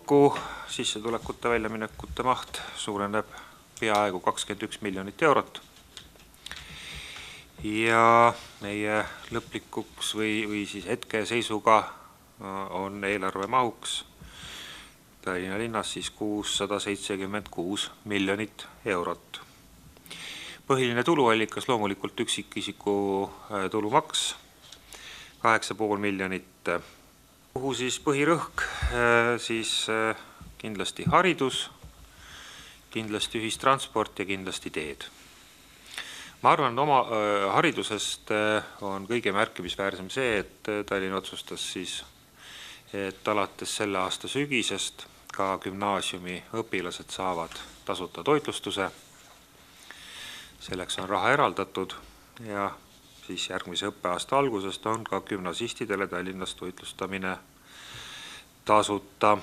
kokku sissetulekute väljaminekute maht suureneb peaaegu 21 miljonit eurot. Ja meie lõplikuks või siis hetke seisuga on eelarve mahuks Tallinna linnas siis 676 miljonit eurot. Põhiline tuluallikas loomulikult üksikisiku tulumaks 8,5 miljonit. Kuhu siis põhirõhk? Siis kindlasti haridus, kindlasti ühistransport ja kindlasti teed. Ma arvan, et oma haridusest on kõige märkimisväärsem see, et Tallinn otsustas siis, et alates selle aasta sügisest ka gümnaasiumi õpilased saavad tasuta toitlustuse. Selleks on raha eraldatud ja siis järgmise õppeaasta algusest on ka gümnasistidele Tallinnas toitlustamine tasuta.